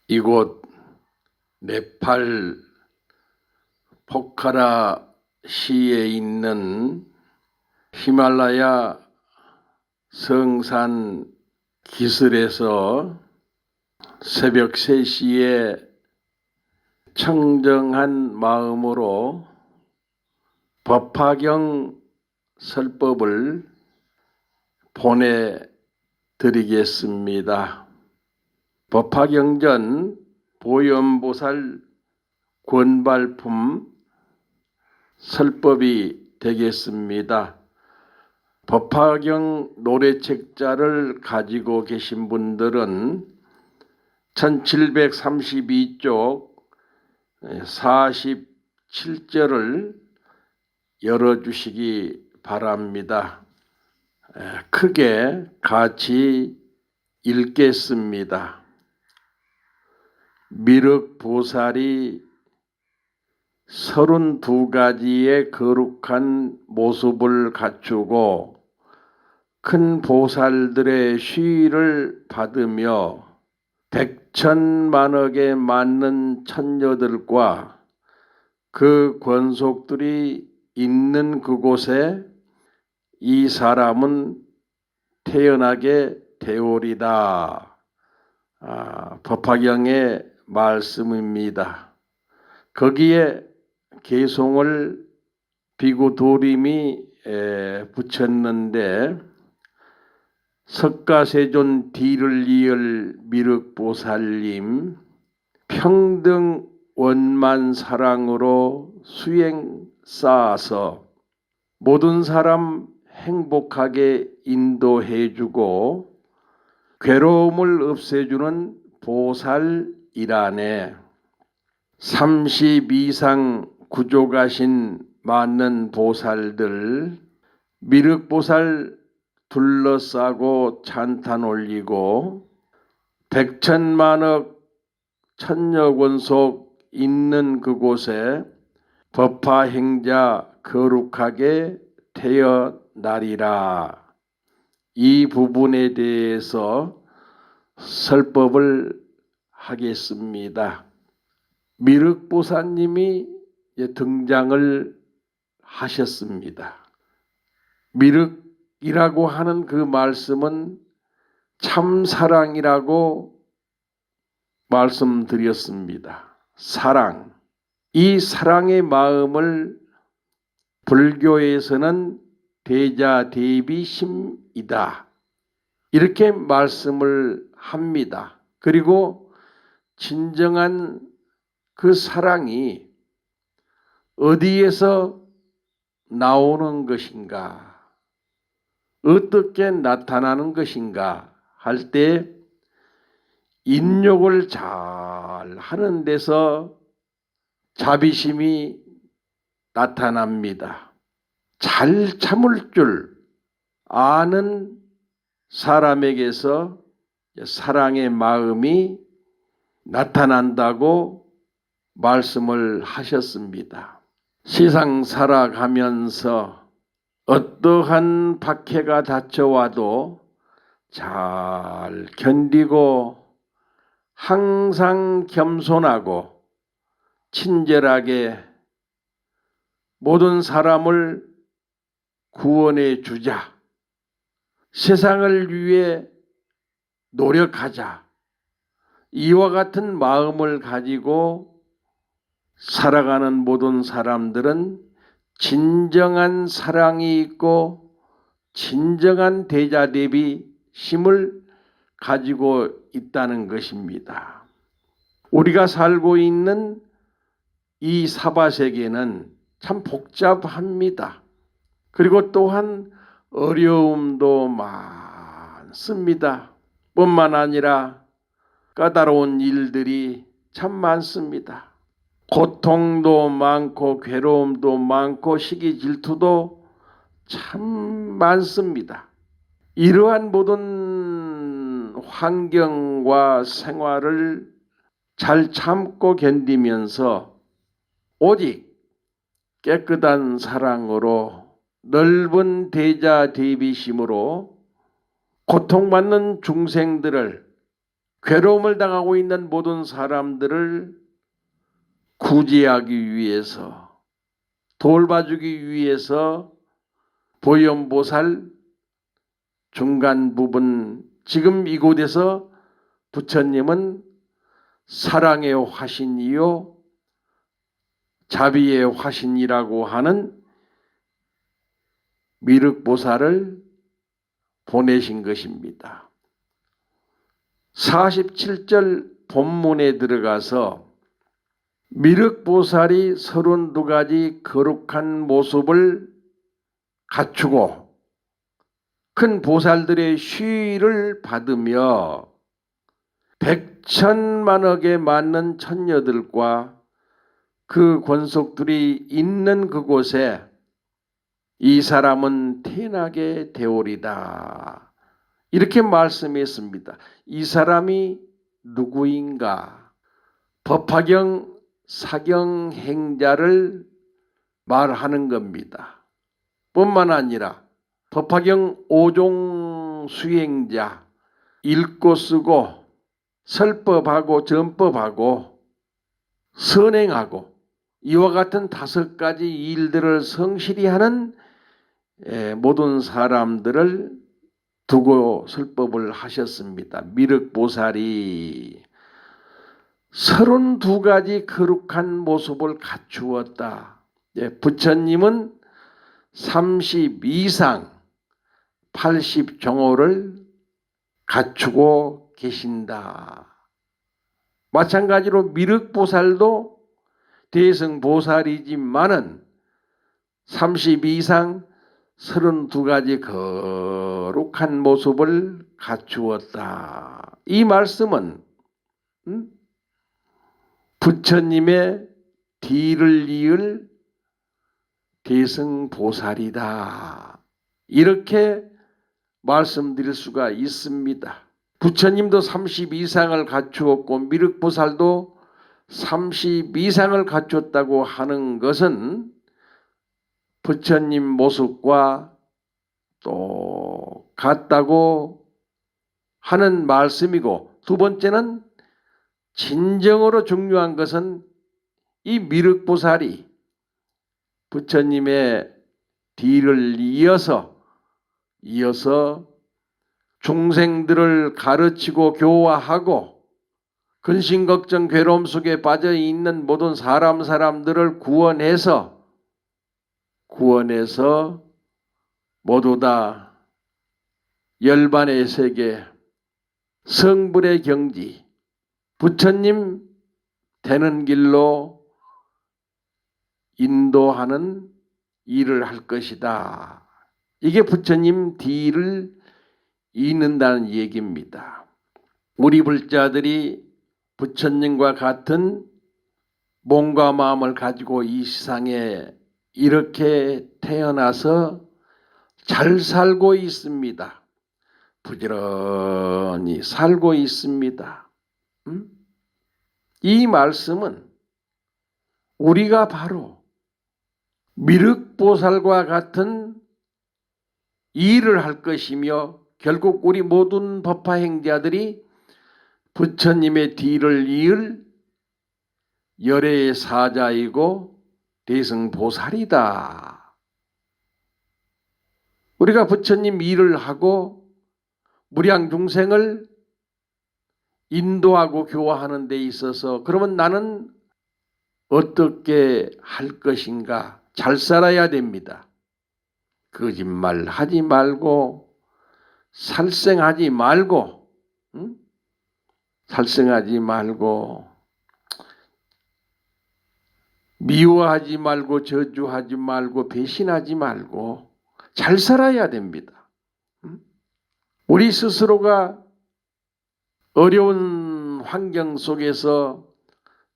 이곳 네팔 포카라 시에 있는 히말라야 성산 기슭에서 새벽 3시에 청정한 마음으로 법화경 설법을 보내드리겠습니다. 법화경전 보현보살 권발품 설법이 되겠습니다. 법화경 노래책자를 가지고 계신 분들은 1732쪽 47절을 열어주시기 바랍니다. 크게 같이 읽겠습니다. 미륵보살이 32가지의 거룩한 모습을 갖추고 큰 보살들의 시위를 받으며 백천만억에 맞는 천녀들과 그 권속들이 있는 그곳에 이 사람은 태어나게 되오리다. 법화경의 말씀입니다. 거기에 개송을 비구 도림이 붙였는데 석가세존 뒤를 이을 미륵보살님 평등 원만 사랑으로 수행 쌓아서 모든 사람 행복하게 인도해주고 괴로움을 없애주는 보살이라네. 30 이상 구족하신 많은 보살들 미륵보살 둘러싸고 찬탄 올리고 백천만억 천녀권속 있는 그곳에 법화행자 거룩하게 태어나리라. 이 부분에 대해서 설법을 하겠습니다. 미륵보살님이 등장을 하셨습니다. 미륵이라고 하는 그 말씀은 참사랑이라고 말씀드렸습니다. 사랑. 이 사랑의 마음을 불교에서는 대자대비심이다. 이렇게 말씀을 합니다. 그리고 진정한 그 사랑이 어디에서 나오는 것인가, 어떻게 나타나는 것인가 할 때 인욕을 잘 하는 데서 자비심이 나타납니다. 잘 참을 줄 아는 사람에게서 사랑의 마음이 나타난다고 말씀을 하셨습니다. 세상 살아가면서 어떠한 박해가 닥쳐와도 잘 견디고 항상 겸손하고 친절하게 모든 사람을 구원해 주자. 세상을 위해 노력하자. 이와 같은 마음을 가지고 살아가는 모든 사람들은 진정한 사랑이 있고 진정한 대자대비심을 가지고 있다는 것입니다. 우리가 살고 있는 이 사바세계는 참 복잡합니다. 그리고 또한 어려움도 많습니다. 뿐만 아니라 까다로운 일들이 참 많습니다. 고통도 많고 괴로움도 많고 시기 질투도 참 많습니다. 이러한 모든 환경과 생활을 잘 참고 견디면서 오직 깨끗한 사랑으로 넓은 대자대비심으로 고통받는 중생들을 괴로움을 당하고 있는 모든 사람들을 구제하기 위해서, 돌봐주기 위해서 보현보살 중간 부분, 지금 이곳에서 부처님은 사랑의 화신이요 자비의 화신이라고 하는 미륵보살을 보내신 것입니다. 47절 본문에 들어가서 미륵보살이 32가지 거룩한 모습을 갖추고 큰 보살들의 시위를 받으며 백천만억에 맞는 천녀들과 그 권속들이 있는 그곳에 이 사람은 태어나게 되오리다. 이렇게 말씀했습니다. 이 사람이 누구인가? 법화경 사경행자를 말하는 겁니다. 뿐만 아니라 법화경 5종 수행자, 읽고 쓰고 설법하고 전법하고 선행하고 이와 같은 5가지 일들을 성실히 하는 모든 사람들을 두고 설법을 하셨습니다. 미륵보살이 32가지 거룩한 모습을 갖추었다. 부처님은 32상 80정호를 갖추고 계신다. 마찬가지로 미륵보살도 대승보살이지만은 32상 32가지 거룩한 모습을 갖추었다. 이 말씀은 부처님의 뒤를 이을 대승보살이다. 이렇게 말씀드릴 수가 있습니다. 부처님도 32상을 갖추었고 미륵보살도 32상을 갖췄다고 하는 것은 부처님 모습과 또 같다고 하는 말씀이고, 두 번째는 진정으로 중요한 것은 이 미륵보살이 부처님의 뒤를 이어서 중생들을 가르치고 교화하고 근심걱정 괴로움 속에 빠져 있는 모든 사람들을 구원해서 모두 다 열반의 세계, 성불의 경지, 부처님 되는 길로 인도하는 일을 할 것이다. 이게 부처님 뒤를 잇는다는 얘기입니다. 우리 불자들이 부처님과 같은 몸과 마음을 가지고 이 세상에 이렇게 태어나서 잘 살고 있습니다. 부지런히 살고 있습니다. 이 말씀은 우리가 바로 미륵보살과 같은 일을 할 것이며, 결국 우리 모든 법화행자들이 부처님의 뒤를 이을 열애의 사자이고 대승보살이다. 우리가 부처님 일을 하고 무량중생을 인도하고 교화하는 데 있어서 그러면 나는 어떻게 할 것인가? 잘 살아야 됩니다. 거짓말 하지 말고 살생하지 말고 살생하지 말고 미워하지 말고 저주하지 말고 배신하지 말고 잘 살아야 됩니다. 우리 스스로가 어려운 환경 속에서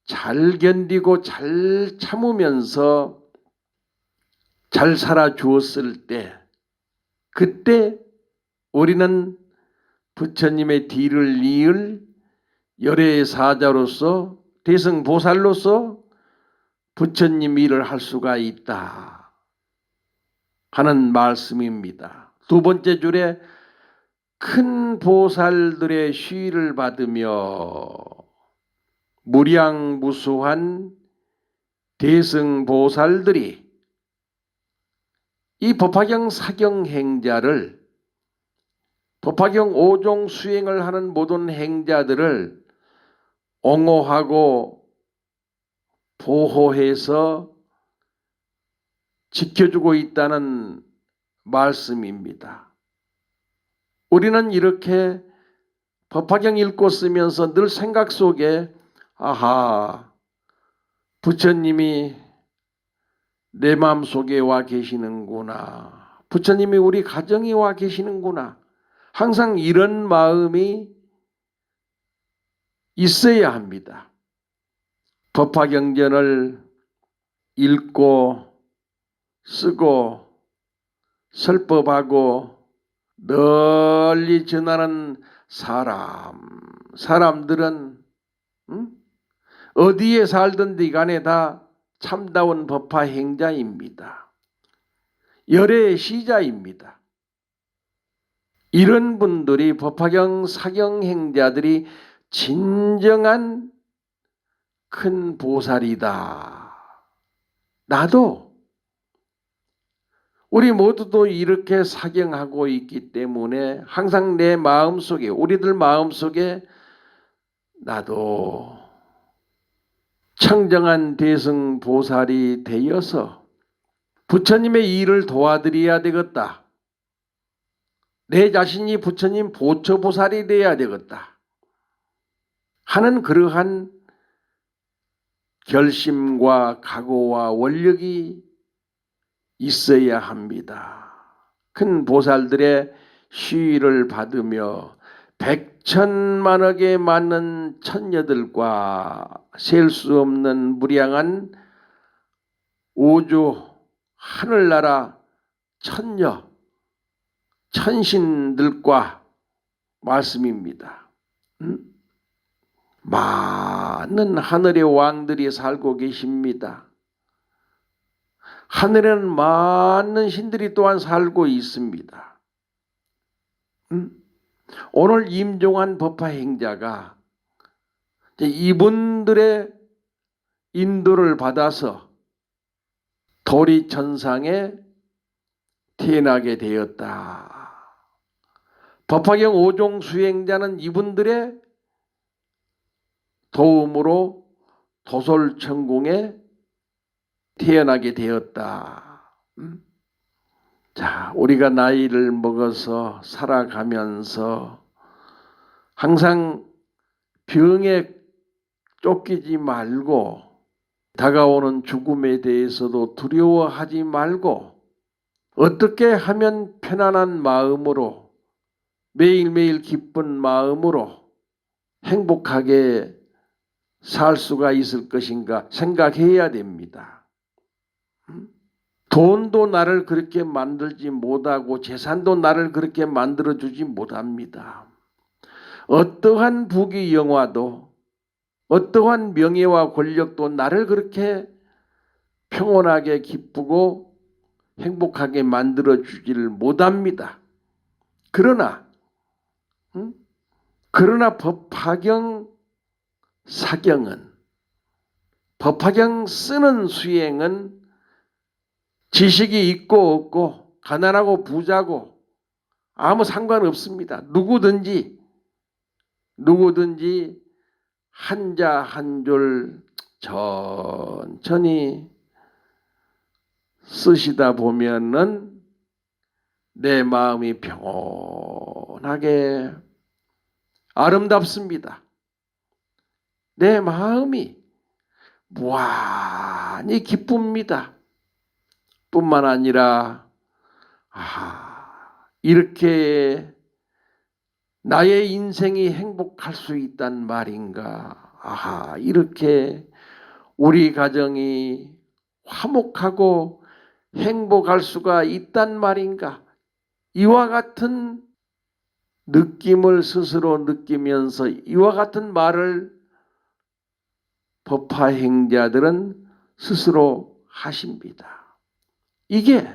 잘 견디고 잘 참으면서 잘 살아 주었을 때, 그때 우리는 부처님의 뒤를 이을 열애의 사자로서 대승보살로서 부처님 일을 할 수가 있다 하는 말씀입니다. 두 번째 줄에 큰 보살들의 시위를 받으며 무량무수한 대승보살들이 이 법화경 사경 행자를, 법화경 5종 수행을 하는 모든 행자들을 옹호하고 보호해서 지켜주고 있다는 말씀입니다. 우리는 이렇게 법화경 읽고 쓰면서 늘 생각 속에 아하, 부처님이 내 마음속에 와 계시는구나. 부처님이 우리 가정에 와 계시는구나. 항상 이런 마음이 있어야 합니다. 법화경전을 읽고 쓰고 설법하고 널리 전하는 사람들은 어디에 살든지 간에 다 참다운 법화 행자입니다. 열애의 시자입니다. 이런 분들이 법화경 사경 행자들이 진정한 큰 보살이다. 나도 우리 모두도 이렇게 사경하고 있기 때문에 항상 내 마음속에, 우리들 마음속에 나도 청정한 대승보살이 되어서 부처님의 일을 도와드려야 되겠다. 내 자신이 부처님 보초보살이 되어야 되겠다 하는 그러한 결심과 각오와 원력이 있어야 합니다. 큰 보살들의 시위를 받으며 백천만억에 많은 천녀들과 셀 수 없는 무량한 우주 하늘나라 천녀 천신들과 말씀입니다. 많은 하늘의 왕들이 살고 계십니다. 하늘에는 많은 신들이 또한 살고 있습니다. 오늘 임종한 법화 행자가 이분들의 인도를 받아서 도리천상에 태어나게 되었다. 법화경 5종 수행자는 이분들의 도움으로 도솔천궁에 태어나게 되었다. 자, 우리가 나이를 먹어서 살아가면서 항상 병에 쫓기지 말고 다가오는 죽음에 대해서도 두려워하지 말고 어떻게 하면 편안한 마음으로 매일매일 기쁜 마음으로 행복하게 살 수가 있을 것인가 생각해야 됩니다. 돈도 나를 그렇게 만들지 못하고 재산도 나를 그렇게 만들어주지 못합니다. 어떠한 부귀 영화도 어떠한 명예와 권력도 나를 그렇게 평온하게 기쁘고 행복하게 만들어주지를 못합니다. 그러나 법화경 사경은, 법화경 쓰는 수행은 지식이 있고 없고 가난하고 부자고 아무 상관없습니다. 누구든지 한 자 한 줄 천천히 쓰시다 보면은 내 마음이 평온하게 아름답습니다. 내 마음이 무한히 기쁩니다. 뿐만 아니라 이렇게 나의 인생이 행복할 수 있단 말인가. 이렇게 우리 가정이 화목하고 행복할 수가 있단 말인가. 이와 같은 느낌을 스스로 느끼면서 이와 같은 말을 법화 행자들은 스스로 하십니다. 이게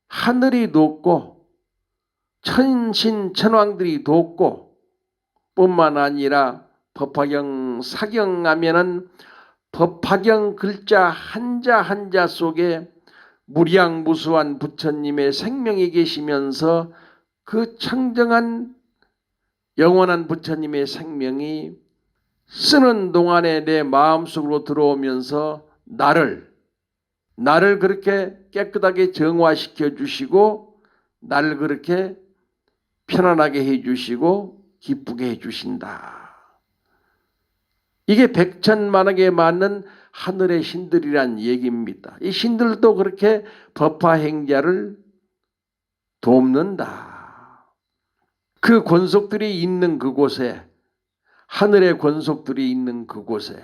하늘이 높고 천신 천왕들이 돕고 뿐만 아니라 법화경 사경하면은 법화경 글자 한자 한자 속에 무량무수한 부처님의 생명이 계시면서 그 청정한 영원한 부처님의 생명이 쓰는 동안에 내 마음속으로 들어오면서 나를 그렇게 깨끗하게 정화시켜 주시고 나를 그렇게 편안하게 해 주시고 기쁘게 해 주신다. 이게 백천만억에 맞는 하늘의 신들이란 얘기입니다. 이 신들도 그렇게 법화행자를 돕는다. 그 권속들이 있는 그곳에, 하늘의 권속들이 있는 그곳에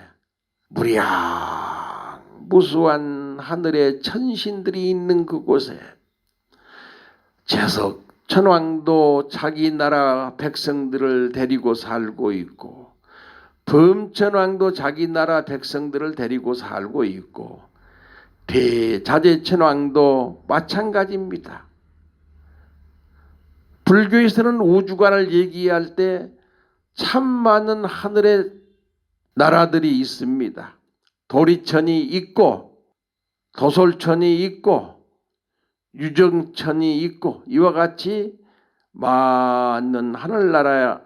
무량무수한 하늘의 천신들이 있는 그곳에 재석 천왕도 자기 나라 백성들을 데리고 살고 있고, 범천왕도 자기 나라 백성들을 데리고 살고 있고, 대자재천왕도 마찬가지입니다. 불교에서는 우주관을 얘기할 때 참 많은 하늘의 나라들이 있습니다. 도리천이 있고 도솔천이 있고 유정천이 있고 이와 같이 많은 하늘나라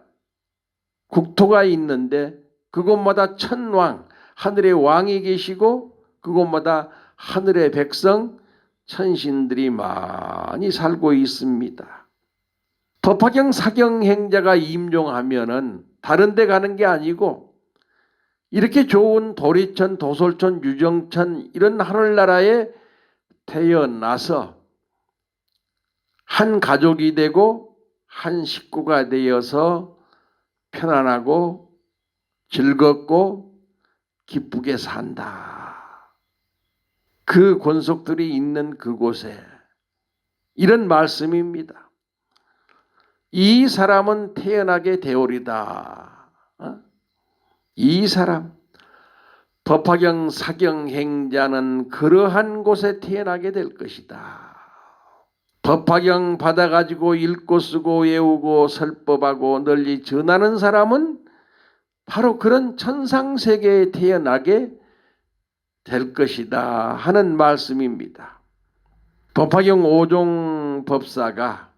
국토가 있는데 그곳마다 천왕, 하늘의 왕이 계시고 그곳마다 하늘의 백성, 천신들이 많이 살고 있습니다. 법화경 사경행자가 임종하면은 다른 데 가는 게 아니고 이렇게 좋은 도리천, 도솔천, 유정천 이런 하늘나라에 태어나서 한 가족이 되고 한 식구가 되어서 편안하고 즐겁고 기쁘게 산다. 그 권속들이 있는 그곳에 이런 말씀입니다. 이 사람은 태어나게 되오리다. 이 사람, 법화경 사경행자는 그러한 곳에 태어나게 될 것이다. 법화경 받아가지고 읽고 쓰고 외우고 설법하고 널리 전하는 사람은 바로 그런 천상세계에 태어나게 될 것이다 하는 말씀입니다. 법화경 5종 법사가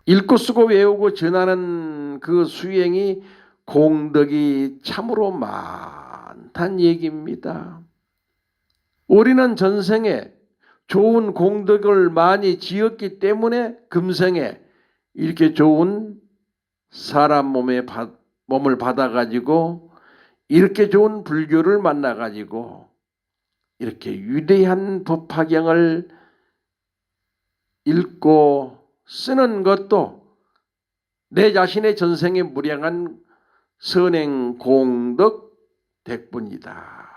읽고 쓰고 외우고 전하는 그 수행이 공덕이 참으로 많다는 얘기입니다. 우리는 전생에 좋은 공덕을 많이 지었기 때문에 금생에 이렇게 좋은 사람 몸을 받아가지고 이렇게 좋은 불교를 만나가지고 이렇게 위대한 법화경을 읽고 쓰는 것도 내 자신의 전생에 무량한 선행 공덕 덕분이다.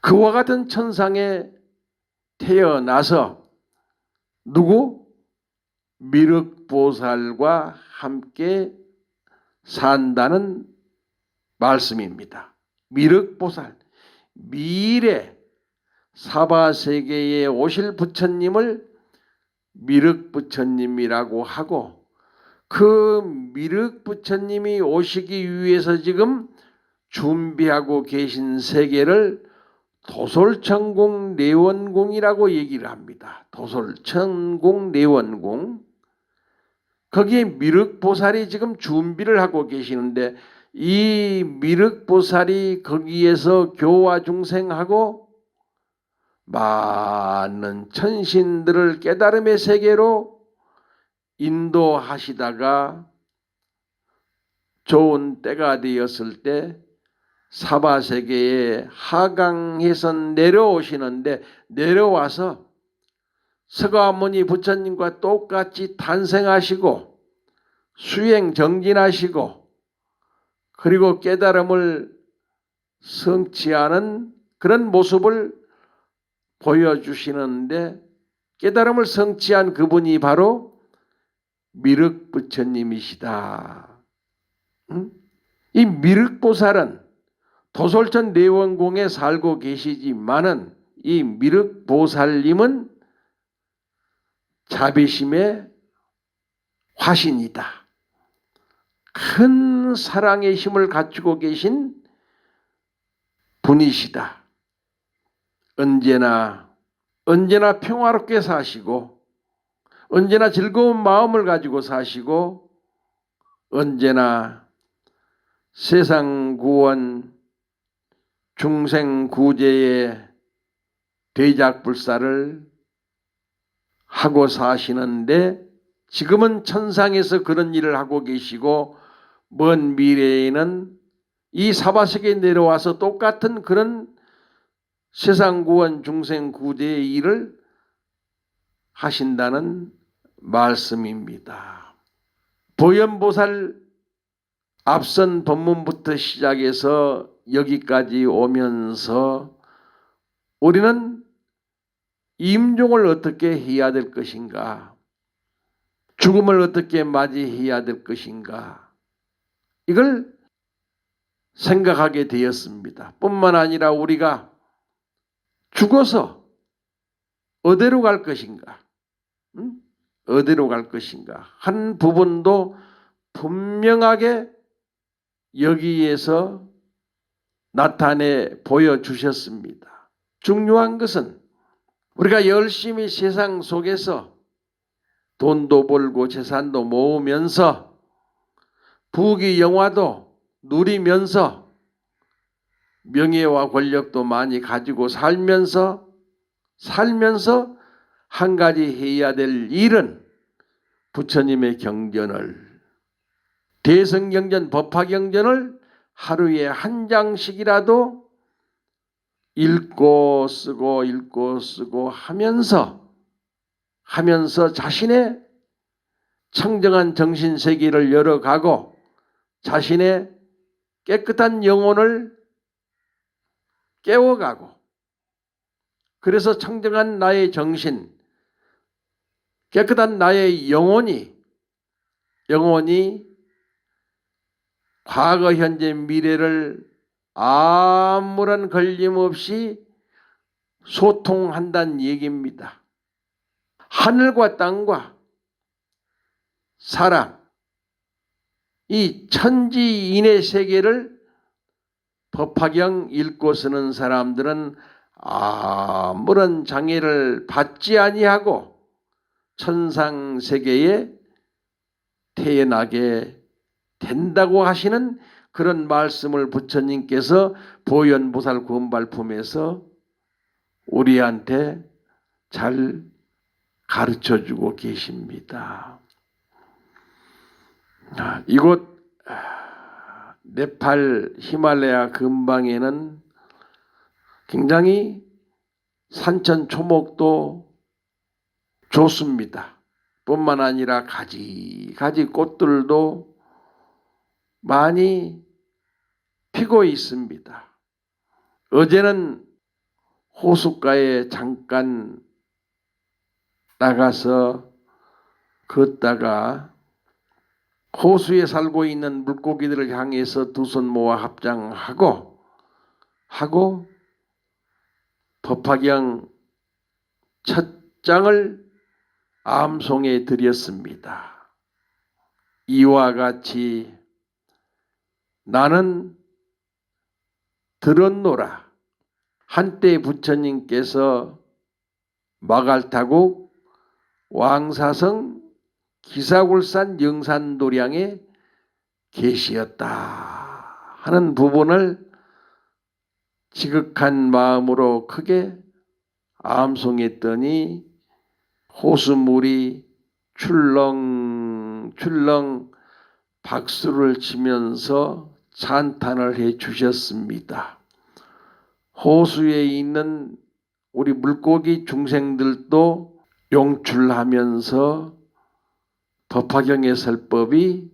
그와 같은 천상에 태어나서 누구? 미륵보살과 함께 산다는 말씀입니다. 미륵보살, 미래 사바세계에 오실 부처님을 미륵부처님이라고 하고 그 미륵부처님이 오시기 위해서 지금 준비하고 계신 세계를 도솔천공 내원공이라고 얘기를 합니다. 도솔천공 내원공. 거기에 미륵보살이 지금 준비를 하고 계시는데 이 미륵보살이 거기에서 교화 중생하고 많은 천신들을 깨달음의 세계로 인도하시다가 좋은 때가 되었을 때 사바세계에 하강해서 내려오시는데 내려와서 서가모니 부처님과 똑같이 탄생하시고 수행 정진하시고 그리고 깨달음을 성취하는 그런 모습을 보여주시는데 깨달음을 성취한 그분이 바로 미륵부처님이시다. 이 미륵보살은 도솔천 내원공에 살고 계시지만은 이 미륵보살님은 자비심에 화신이다. 큰 사랑의 힘을 갖추고 계신 분이시다. 언제나 평화롭게 사시고 언제나 즐거운 마음을 가지고 사시고 언제나 세상 구원 중생 구제의 대작불사를 하고 사시는데 지금은 천상에서 그런 일을 하고 계시고 먼 미래에는 이 사바세계에 내려와서 똑같은 그런 세상 구원 중생 구제의 일을 하신다는 말씀입니다. 보현보살 앞선 본문부터 시작해서 여기까지 오면서 우리는 임종을 어떻게 해야 될 것인가, 죽음을 어떻게 맞이해야 될 것인가, 이걸 생각하게 되었습니다. 뿐만 아니라 우리가 죽어서 어디로 갈 것인가, 어디로 갈 것인가 한 부분도 분명하게 여기에서 나타내 보여주셨습니다. 중요한 것은 우리가 열심히 세상 속에서 돈도 벌고 재산도 모으면서 부귀 영화도 누리면서 명예와 권력도 많이 가지고 살면서 한 가지 해야 될 일은 부처님의 경전을, 대성경전, 법화경전을 하루에 한 장씩이라도 읽고 쓰고 하면서 자신의 청정한 정신세계를 열어가고 자신의 깨끗한 영혼을 깨워가고, 그래서 청정한 나의 정신, 깨끗한 나의 영혼이 과거, 현재, 미래를 아무런 걸림 없이 소통한다는 얘기입니다. 하늘과 땅과 사람, 이 천지인의 세계를 법화경 읽고 쓰는 사람들은 아무런 장애를 받지 아니하고 천상세계에 태어나게 된다고 하시는 그런 말씀을 부처님께서 보현보살 구원발품에서 우리한테 잘 가르쳐주고 계십니다. 이곳 네팔 히말라야 근방에는 굉장히 산천초목도 좋습니다. 뿐만 아니라 가지가지 꽃들도 많이 피고 있습니다. 어제는 호숫가에 잠깐 나가서 걷다가 호수에 살고 있는 물고기들을 향해서 두 손 모아 합장하고 법화경 첫 장을 암송해 드렸습니다. 이와 같이 나는 들었노라. 한때 부처님께서 마갈타국 왕사성 기사굴산 영산도량에 계시었다 하는 부분을 지극한 마음으로 크게 암송했더니 호수물이 출렁출렁 박수를 치면서 찬탄을 해 주셨습니다. 호수에 있는 우리 물고기 중생들도 용출하면서 법화경의 설법이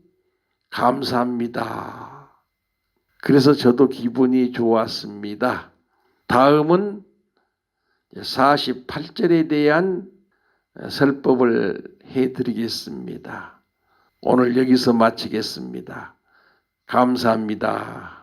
감사합니다. 그래서 저도 기분이 좋았습니다. 다음은 48절에 대한 설법을 해드리겠습니다. 오늘 여기서 마치겠습니다. 감사합니다.